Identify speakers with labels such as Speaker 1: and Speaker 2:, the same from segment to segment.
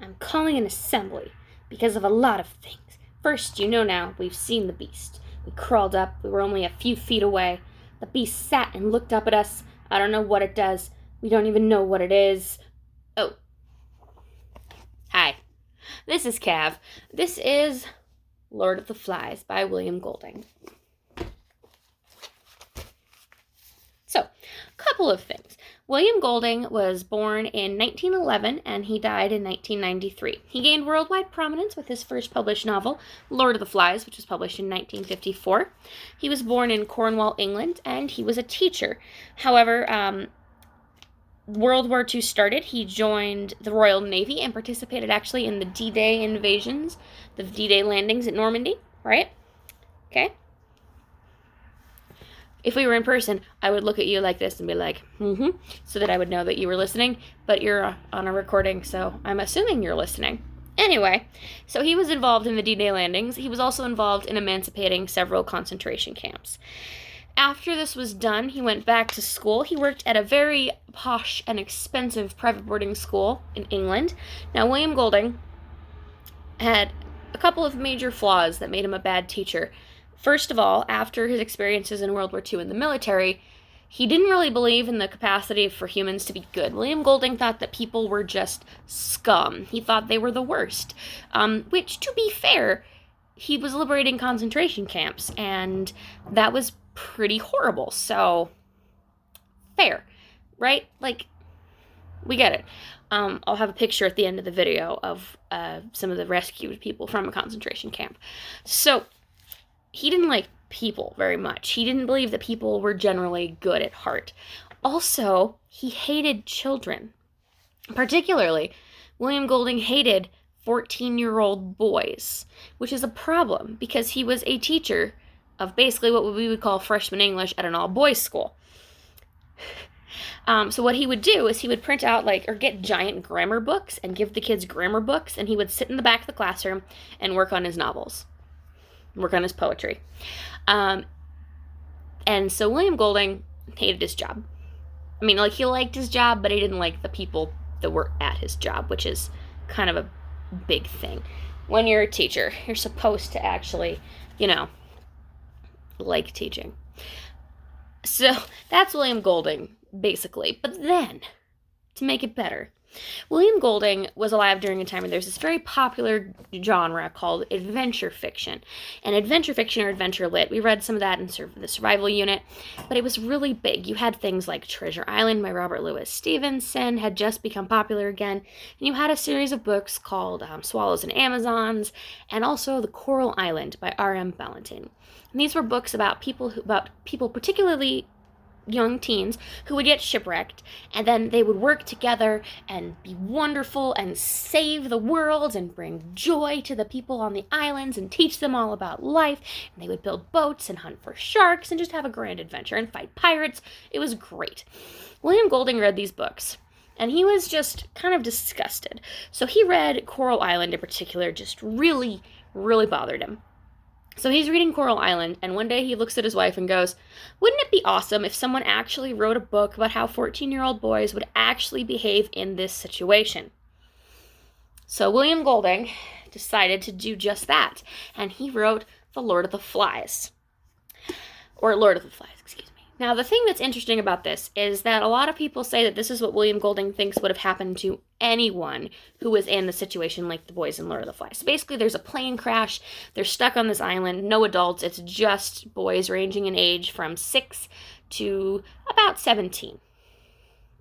Speaker 1: I'm calling an assembly because of a lot of things. First, you know now, we've seen the beast. We crawled up. We were only a few feet away. The beast sat and looked up at us. I don't know what it does. We don't even know what it is. Oh. Hi. This is Cav. This is Lord of the Flies by William Golding. So, a couple of things. William Golding was born in 1911 and he died in 1993. He gained worldwide prominence with his first published novel, Lord of the Flies, which was published in 1954. He was born in Cornwall, England, and he was a teacher. However, World War II started. He joined the Royal Navy and participated actually in the D-Day invasions, the D-Day landings at Normandy, right? Okay. If we were in person, I would look at you like this and be like, so that I would know that you were listening, but you're on a recording, so I'm assuming you're listening. Anyway, so he was involved in the D-Day landings. He was also involved in emancipating several concentration camps. After this was done, he went back to school. He worked at a very posh and expensive private boarding school in England. Now, William Golding had a couple of major flaws that made him a bad teacher. First of all, after his experiences in World War II in the military, he didn't really believe in the capacity for humans to be good. William Golding thought that people were just scum. He thought they were the worst. Which, to be fair, he was liberating concentration camps, and that was pretty horrible. So, fair, right? Like, we get it. I'll have a picture at the end of the video of some of the rescued people from a concentration camp. So, he didn't like people very much. He didn't believe that people were generally good at heart. Also, he hated children. Particularly, William Golding hated 14-year-old boys, which is a problem because he was a teacher of basically what we would call freshman English at an all-boys school. So what he would do is he would print out or get giant grammar books and give the kids grammar books, and he would sit in the back of the classroom and work on his novels. Work on his poetry. And so William Golding hated his job. I mean, he liked his job, but he didn't like the people that were at his job, which is kind of a big thing. When you're a teacher, you're supposed to actually, like teaching. So that's William Golding, basically. But then, to make it better, William Golding was alive during a time when there's this very popular genre called adventure fiction. And adventure fiction or adventure lit, we read some of that in the survival unit, but it was really big. You had things like Treasure Island by Robert Louis Stevenson had just become popular again, and you had a series of books called Swallows and Amazons, and also The Coral Island by R.M. Ballantyne. And these were books about people particularly young teens who would get shipwrecked, and then they would work together and be wonderful and save the world and bring joy to the people on the islands and teach them all about life. And they would build boats and hunt for sharks and just have a grand adventure and fight pirates. It was great. William Golding read these books, and he was just kind of disgusted. So he read Coral Island in particular, just really, really bothered him. So he's reading Coral Island, and one day he looks at his wife and goes, "Wouldn't it be awesome if someone actually wrote a book about how 14-year-old boys would actually behave in this situation?" So William Golding decided to do just that, and he wrote The Lord of the Flies. Or Lord of the Flies, excuse me. Now, the thing that's interesting about this is that a lot of people say that this is what William Golding thinks would have happened to anyone who was in the situation like the boys in Lord of the Flies. So basically, there's a plane crash, they're stuck on this island, no adults, it's just boys ranging in age from 6 to about 17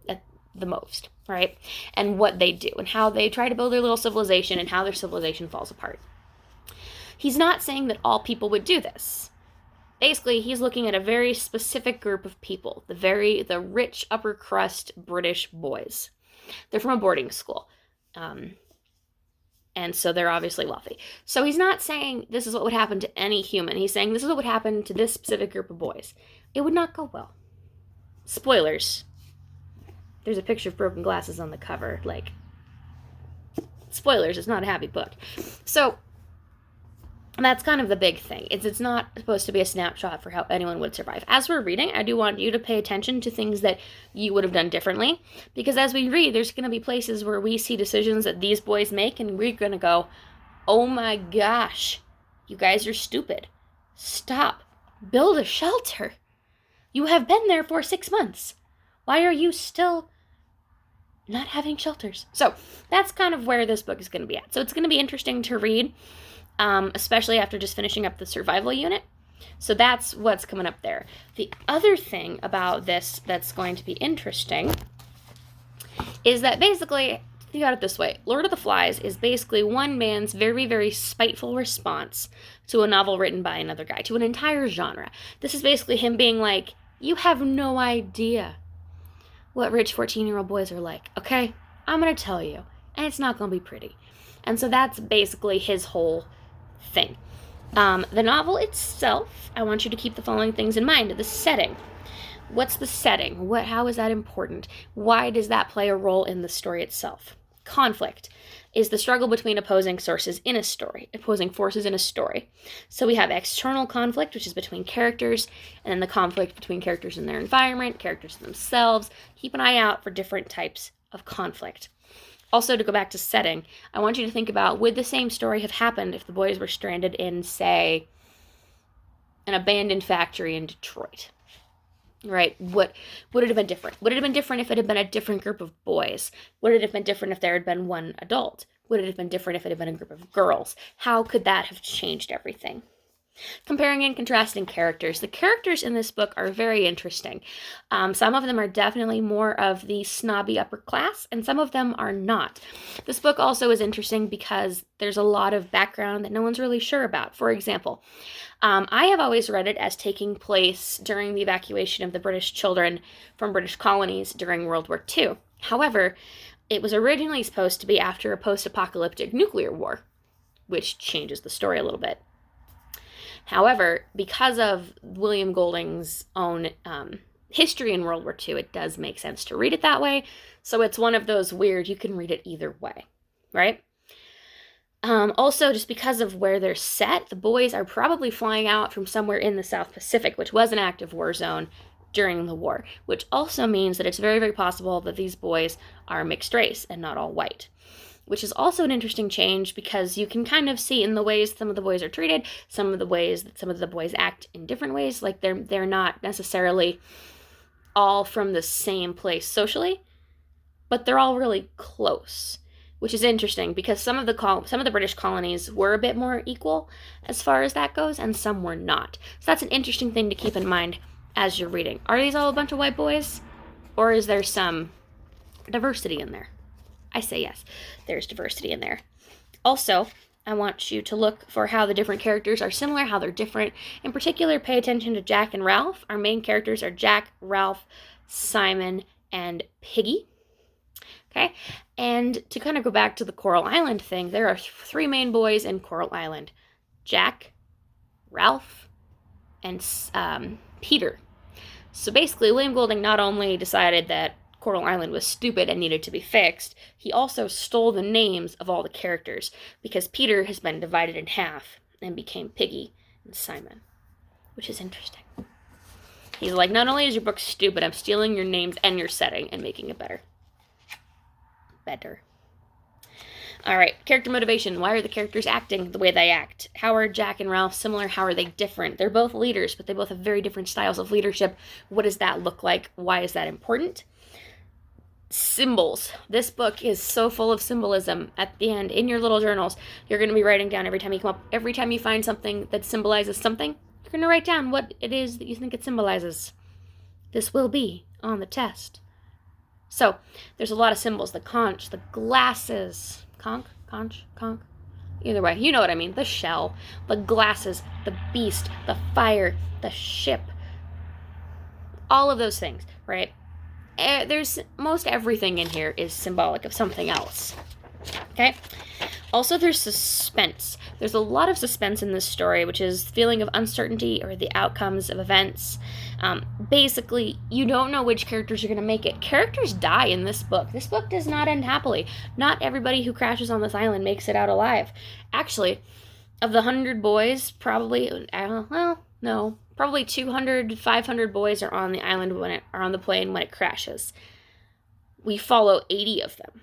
Speaker 1: at the most, right? And what they do, and how they try to build their little civilization, and how their civilization falls apart. He's not saying that all people would do this. Basically, he's looking at a very specific group of people, the rich upper crust British boys. They're from a boarding school, and so they're obviously wealthy. So he's not saying this is what would happen to any human. He's saying this is what would happen to this specific group of boys. It would not go well. Spoilers. There's a picture of broken glasses on the cover. Spoilers, it's not a happy book. So And that's kind of the big thing. It's not supposed to be a snapshot for how anyone would survive. As we're reading, I do want you to pay attention to things that you would have done differently. Because as we read, there's going to be places where we see decisions that these boys make, and we're going to go, oh my gosh, you guys are stupid. Stop. Build a shelter. You have been there for 6 months. Why are you still not having shelters? So that's kind of where this book is going to be at. So it's going to be interesting to read. Especially after just finishing up the survival unit. So that's what's coming up there. The other thing about this that's going to be interesting is that basically, think about it this way. Lord of the Flies is basically one man's very, very spiteful response to a novel written by another guy, to an entire genre. This is basically him being like, you have no idea what rich 14-year-old boys are like, okay? I'm going to tell you, and it's not going to be pretty. And so that's basically his whole thing. The novel itself, I want you to keep the following things in mind. The setting. What's the setting? How is that important? Why does that play a role in the story itself? Conflict is the struggle between opposing forces in a story. So we have external conflict, which is between characters, and then the conflict between characters in their environment, characters themselves. Keep an eye out for different types of conflict. Also, to go back to setting, I want you to think about, would the same story have happened if the boys were stranded in, say, an abandoned factory in Detroit? Right? Would it have been different? Would it have been different if it had been a different group of boys? Would it have been different if there had been one adult? Would it have been different if it had been a group of girls? How could that have changed everything? Comparing and contrasting characters. The characters in this book are very interesting. Some of them are definitely more of the snobby upper class, and some of them are not. This book also is interesting because there's a lot of background that no one's really sure about. For example, I have always read it as taking place during the evacuation of the British children from British colonies during World War II. However, it was originally supposed to be after a post-apocalyptic nuclear war, which changes the story a little bit. However, because of William Golding's own history in World War II, it does make sense to read it that way. So it's one of those weird, you can read it either way, right? Also, just because of where they're set, the boys are probably flying out from somewhere in the South Pacific, which was an active war zone during the war, which also means that it's very, very possible that these boys are mixed race and not all white. Which is also an interesting change because you can kind of see in the ways some of the boys are treated, some of the ways that some of the boys act in different ways. Like they're not necessarily all from the same place socially, but they're all really close, which is interesting because some of the British colonies were a bit more equal as far as that goes, and some were not. So that's an interesting thing to keep in mind as you're reading. Are these all a bunch of white boys, or is there some diversity in there? I say yes, there's diversity in there. Also, I want you to look for how the different characters are similar, how they're different. In particular, pay attention to Jack and Ralph. Our main characters are Jack, Ralph, Simon, and Piggy. Okay, and to kind of go back to the Coral Island thing, there are 3 main boys in Coral Island. Jack, Ralph, and Peter. So basically, William Golding not only decided that Coral Island was stupid and needed to be fixed, he also stole the names of all the characters, because Peter has been divided in half and became Piggy and Simon, which is interesting. He's like, not only is your book stupid, I'm stealing your names and your setting and making it better. All right, character motivation. Why are the characters acting the way they act? How are Jack and Ralph similar? How are they different? They're both leaders, but they both have very different styles of leadership. What does that look like? Why is that important? Symbols. This book is so full of symbolism. At the end, in your little journals, you're going to be writing down every time you find something that symbolizes something, you're going to write down what it is that you think it symbolizes. This will be on the test. So, there's a lot of symbols. The conch, the glasses, conch. Either way, you know what I mean. The shell, the glasses, the beast, the fire, the ship. All of those things, right? There's most everything in here is symbolic of something else. Okay? Also, there's suspense. There's a lot of suspense in this story, which is feeling of uncertainty or the outcomes of events. Basically, you don't know which characters are going to make it. Characters die in this book. This book does not end happily. Not everybody who crashes on this island makes it out alive. Actually, of the 100 boys, probably, well, no, probably 200, 500 boys are on the island are on the plane when it crashes. We follow 80 of them.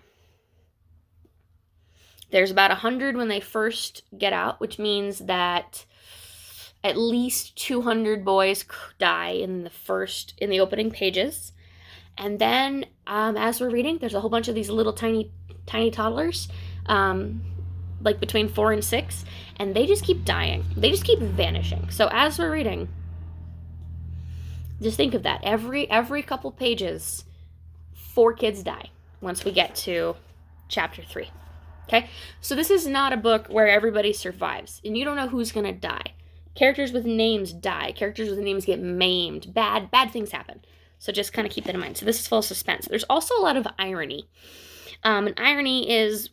Speaker 1: There's about 100 when they first get out, which means that at least 200 boys die in the opening pages. And then, as we're reading, there's a whole bunch of these little tiny toddlers, like between 4 and 6, and they just keep dying. They just keep vanishing. So as we're reading, just think of that. Every couple pages, 4 kids die once we get to chapter 3. Okay? So this is not a book where everybody survives, and you don't know who's going to die. Characters with names die. Characters with names get maimed. Bad things happen. So just kind of keep that in mind. So this is full of suspense. There's also a lot of irony. And irony is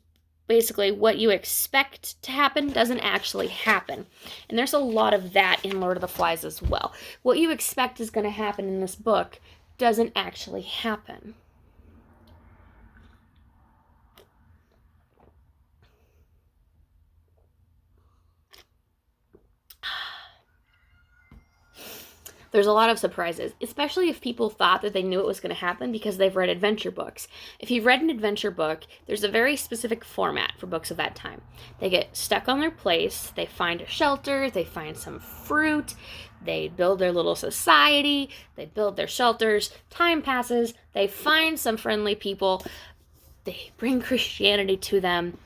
Speaker 1: basically what you expect to happen doesn't actually happen. And there's a lot of that in Lord of the Flies as well. What you expect is going to happen in this book doesn't actually happen. There's a lot of surprises, especially if people thought that they knew it was going to happen because they've read adventure books. If you've read an adventure book, there's a very specific format for books of that time. They get stuck on their place, they find a shelter, they find some fruit, they build their little society, they build their shelters, time passes, they find some friendly people, they bring Christianity to them,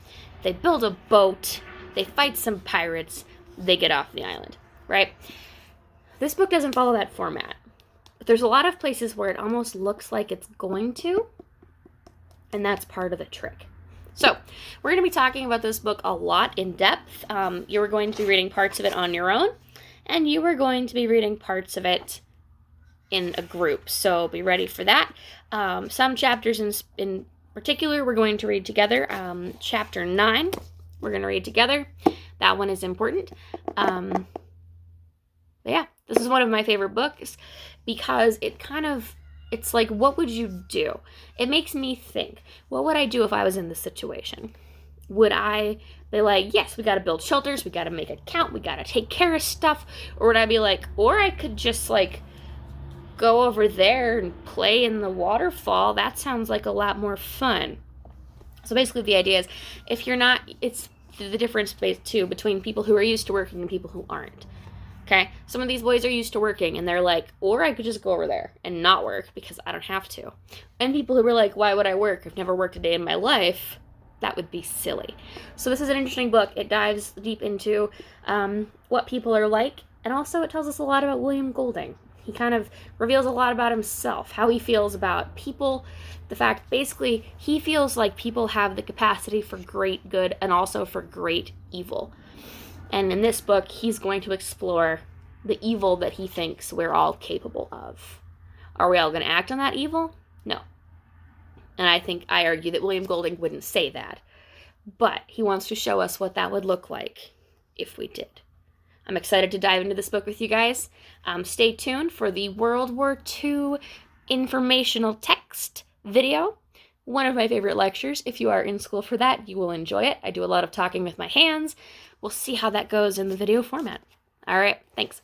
Speaker 1: they build a boat, they fight some pirates, they get off the island, right? This book doesn't follow that format. But there's a lot of places where it almost looks like it's going to, and that's part of the trick. So, we're going to be talking about this book a lot in depth. You are going to be reading parts of it on your own, and you are going to be reading parts of it in a group. So, be ready for that. Some chapters in particular we're going to read together. Chapter 9, we're going to read together. That one is important. Yeah, this is one of my favorite books because it's like, what would you do? It makes me think, what would I do if I was in this situation? Would I be like, yes, we got to build shelters, we got to make it count, we got to take care of stuff? Or would I be like, or I could just like go over there and play in the waterfall? That sounds like a lot more fun. So basically the idea is, if you're not, it's the difference too between people who are used to working and people who aren't. Okay, some of these boys are used to working, and they're like, or I could just go over there and not work because I don't have to. And people who are like, why would I work? I've never worked a day in my life. That would be silly. So this is an interesting book. It dives deep into what people are like, and also it tells us a lot about William Golding. He kind of reveals a lot about himself, how he feels about people, the fact, basically, he feels like people have the capacity for great good and also for great evil. And in this book, he's going to explore the evil that he thinks we're all capable of. Are we all going to act on that evil? No. And I argue that William Golding wouldn't say that. But he wants to show us what that would look like if we did. I'm excited to dive into this book with you guys. Stay tuned for the World War II informational text video. One of my favorite lectures. If you are in school for that, you will enjoy it. I do a lot of talking with my hands. We'll see how that goes in the video format. All right, thanks.